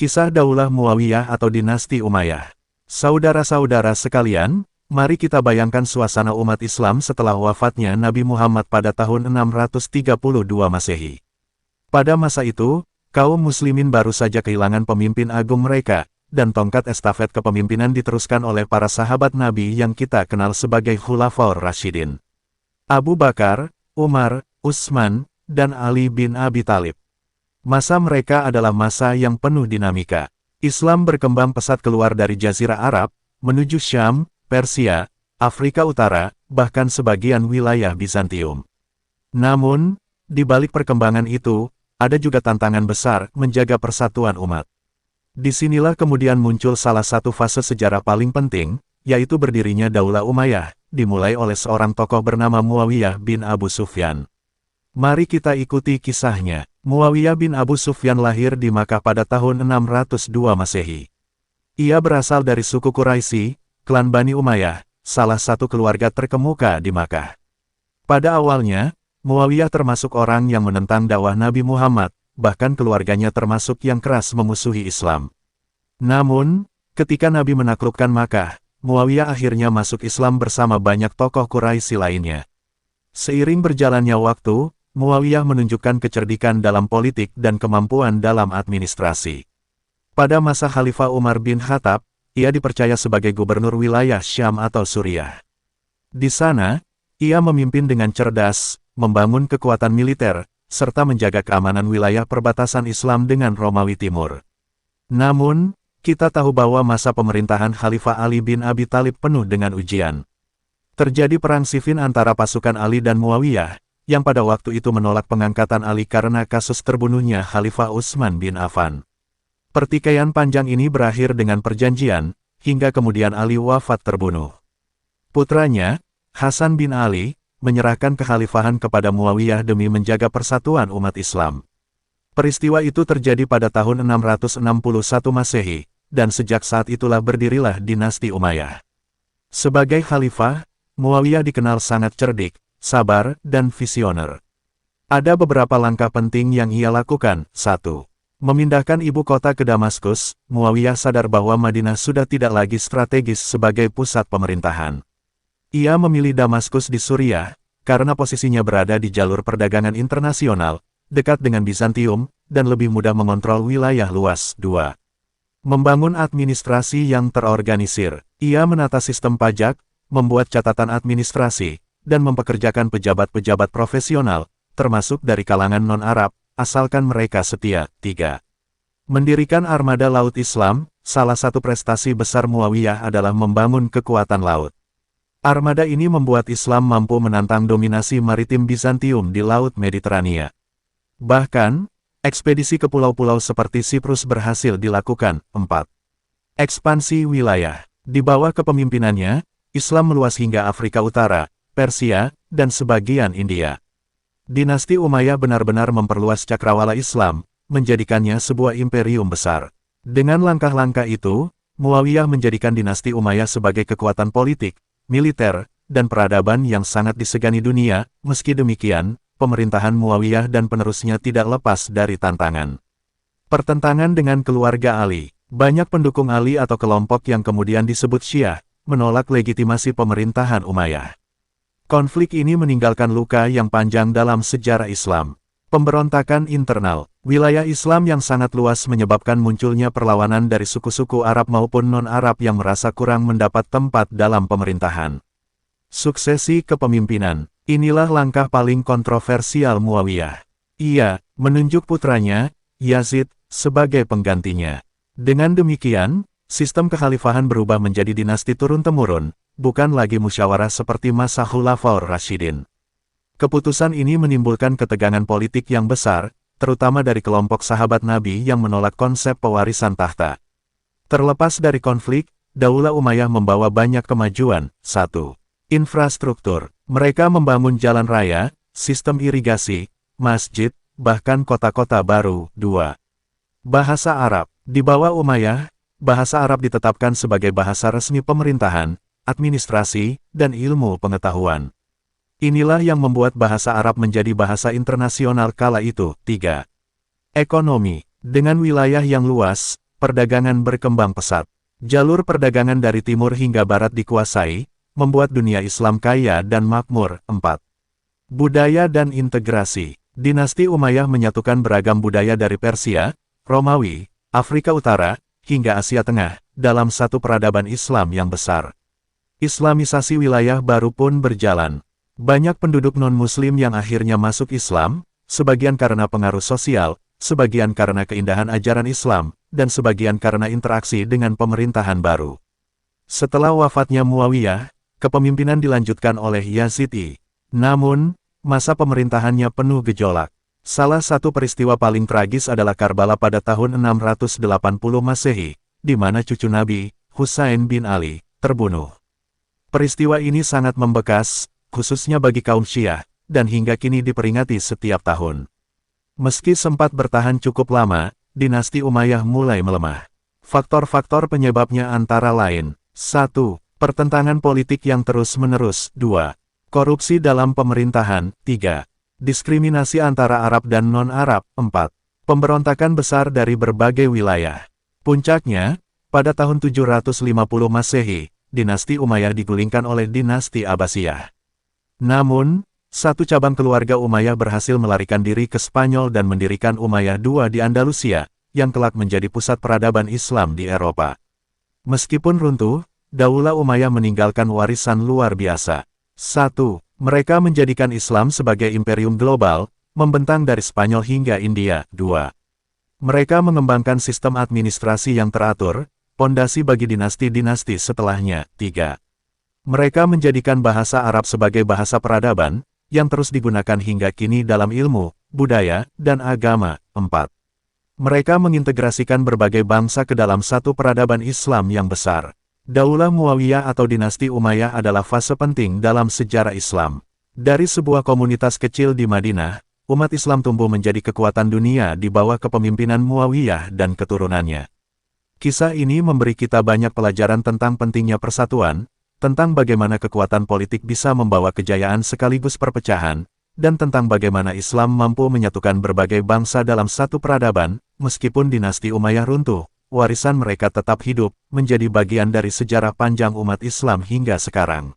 Kisah Daulah Muawiyah atau Dinasti Umayyah. Saudara-saudara sekalian, mari kita bayangkan suasana umat Islam setelah wafatnya Nabi Muhammad pada tahun 632 Masehi. Pada masa itu, kaum muslimin baru saja kehilangan pemimpin agung mereka, dan tongkat estafet kepemimpinan diteruskan oleh para sahabat Nabi yang kita kenal sebagai Khulafaur Rasyidin. Abu Bakar, Umar, Utsman, dan Ali bin Abi Thalib. Masa mereka adalah masa yang penuh dinamika. Islam berkembang pesat keluar dari Jazirah Arab, menuju Syam, Persia, Afrika Utara, bahkan sebagian wilayah Bizantium. Namun, di balik perkembangan itu, ada juga tantangan besar menjaga persatuan umat. Disinilah kemudian muncul salah satu fase sejarah paling penting, yaitu berdirinya Daulah Umayyah, dimulai oleh seorang tokoh bernama Muawiyah bin Abu Sufyan. Mari kita ikuti kisahnya. Muawiyah bin Abu Sufyan lahir di Makkah pada tahun 602 Masehi. Ia berasal dari suku Quraisy, klan Bani Umayyah, salah satu keluarga terkemuka di Makkah. Pada awalnya, Muawiyah termasuk orang yang menentang dakwah Nabi Muhammad, bahkan keluarganya termasuk yang keras memusuhi Islam. Namun, ketika Nabi menaklukkan Makkah, Muawiyah akhirnya masuk Islam bersama banyak tokoh Quraisy lainnya. Seiring berjalannya waktu, Muawiyah menunjukkan kecerdikan dalam politik dan kemampuan dalam administrasi. Pada masa Khalifah Umar bin Khattab, ia dipercaya sebagai gubernur wilayah Syam atau Suriah. Di sana, ia memimpin dengan cerdas, membangun kekuatan militer, serta menjaga keamanan wilayah perbatasan Islam dengan Romawi Timur. Namun, kita tahu bahwa masa pemerintahan Khalifah Ali bin Abi Thalib penuh dengan ujian. Terjadi perang Siffin antara pasukan Ali dan Muawiyah, yang pada waktu itu menolak pengangkatan Ali karena kasus terbunuhnya Khalifah Utsman bin Affan. Pertikaian panjang ini berakhir dengan perjanjian, hingga kemudian Ali wafat terbunuh. Putranya, Hasan bin Ali, menyerahkan kekhalifahan kepada Muawiyah demi menjaga persatuan umat Islam. Peristiwa itu terjadi pada tahun 661 Masehi, dan sejak saat itulah berdirilah dinasti Umayyah. Sebagai khalifah, Muawiyah dikenal sangat cerdik, sabar, dan visioner. Ada beberapa langkah penting yang ia lakukan. 1. Memindahkan ibu kota ke Damaskus. Muawiyah sadar bahwa Madinah sudah tidak lagi strategis sebagai pusat pemerintahan. Ia memilih Damaskus di Suriah, karena posisinya berada di jalur perdagangan internasional, dekat dengan Bizantium, dan lebih mudah mengontrol wilayah luas. 2. Membangun administrasi yang terorganisir. Ia menata sistem pajak, membuat catatan administrasi, dan mempekerjakan pejabat-pejabat profesional, termasuk dari kalangan non-Arab, asalkan mereka setia. 3. Mendirikan armada laut Islam. Salah satu prestasi besar Muawiyah adalah membangun kekuatan laut. Armada ini membuat Islam mampu menantang dominasi maritim Bizantium di Laut Mediterania. Bahkan, ekspedisi ke pulau-pulau seperti Siprus berhasil dilakukan. 4. Ekspansi wilayah. Di bawah kepemimpinannya, Islam meluas hingga Afrika Utara, Persia, dan sebagian India. Dinasti Umayyah benar-benar memperluas cakrawala Islam, menjadikannya sebuah imperium besar. Dengan langkah-langkah itu, Muawiyah menjadikan dinasti Umayyah sebagai kekuatan politik, militer, dan peradaban yang sangat disegani dunia. Meski demikian, pemerintahan Muawiyah dan penerusnya tidak lepas dari tantangan. Pertentangan dengan keluarga Ali. Banyak pendukung Ali atau kelompok yang kemudian disebut Syiah, menolak legitimasi pemerintahan Umayyah. Konflik ini meninggalkan luka yang panjang dalam sejarah Islam. Pemberontakan internal. Wilayah Islam yang sangat luas menyebabkan munculnya perlawanan dari suku-suku Arab maupun non-Arab yang merasa kurang mendapat tempat dalam pemerintahan. Suksesi kepemimpinan. Inilah langkah paling kontroversial Muawiyah. Ia menunjuk putranya, Yazid, sebagai penggantinya. Dengan demikian, sistem kekhalifahan berubah menjadi dinasti turun-temurun, bukan lagi musyawarah seperti masa Khulafaur Rasyidin. Keputusan ini menimbulkan ketegangan politik yang besar, terutama dari kelompok sahabat Nabi yang menolak konsep pewarisan tahta. Terlepas dari konflik, Daulah Umayyah membawa banyak kemajuan. 1. Infrastruktur. Mereka membangun jalan raya, sistem irigasi, masjid, bahkan kota-kota baru. 2. Bahasa Arab. Di bawah Umayyah, bahasa Arab ditetapkan sebagai bahasa resmi pemerintahan, administrasi, dan ilmu pengetahuan. Inilah yang membuat bahasa Arab menjadi bahasa internasional kala itu. 3. Ekonomi. Dengan wilayah yang luas, perdagangan berkembang pesat. Jalur perdagangan dari timur hingga barat dikuasai, membuat dunia Islam kaya dan makmur. 4. Budaya dan integrasi. Dinasti Umayyah menyatukan beragam budaya dari Persia, Romawi, Afrika Utara, hingga Asia Tengah, dalam satu peradaban Islam yang besar. Islamisasi wilayah baru pun berjalan. Banyak penduduk non-Muslim yang akhirnya masuk Islam, sebagian karena pengaruh sosial, sebagian karena keindahan ajaran Islam, dan sebagian karena interaksi dengan pemerintahan baru. Setelah wafatnya Muawiyah, kepemimpinan dilanjutkan oleh Yazid I. Namun, masa pemerintahannya penuh gejolak. Salah satu peristiwa paling tragis adalah Karbala pada tahun 680 Masehi, di mana cucu Nabi, Husain bin Ali, terbunuh. Peristiwa ini sangat membekas, khususnya bagi kaum Syiah, dan hingga kini diperingati setiap tahun. Meski sempat bertahan cukup lama, dinasti Umayyah mulai melemah. Faktor-faktor penyebabnya antara lain: 1. Pertentangan politik yang terus-menerus. 2. Korupsi dalam pemerintahan. 3. Diskriminasi antara Arab dan non-Arab. 4. Pemberontakan besar dari berbagai wilayah. Puncaknya, pada tahun 750 Masehi, dinasti Umayyah digulingkan oleh dinasti Abbasiyah. Namun, satu cabang keluarga Umayyah berhasil melarikan diri ke Spanyol dan mendirikan Umayyah II di Andalusia, yang kelak menjadi pusat peradaban Islam di Eropa. Meskipun runtuh, Daulah Umayyah meninggalkan warisan luar biasa. 1. Mereka menjadikan Islam sebagai imperium global, membentang dari Spanyol hingga India. 2. Mereka mengembangkan sistem administrasi yang teratur, pondasi bagi dinasti-dinasti setelahnya. 3. Mereka menjadikan bahasa Arab sebagai bahasa peradaban, yang terus digunakan hingga kini dalam ilmu, budaya, dan agama. 4. Mereka mengintegrasikan berbagai bangsa ke dalam satu peradaban Islam yang besar. Daulah Muawiyah atau dinasti Umayyah adalah fase penting dalam sejarah Islam. Dari sebuah komunitas kecil di Madinah, umat Islam tumbuh menjadi kekuatan dunia di bawah kepemimpinan Muawiyah dan keturunannya. Kisah ini memberi kita banyak pelajaran tentang pentingnya persatuan, tentang bagaimana kekuatan politik bisa membawa kejayaan sekaligus perpecahan, dan tentang bagaimana Islam mampu menyatukan berbagai bangsa dalam satu peradaban. Meskipun dinasti Umayyah runtuh, warisan mereka tetap hidup, menjadi bagian dari sejarah panjang umat Islam hingga sekarang.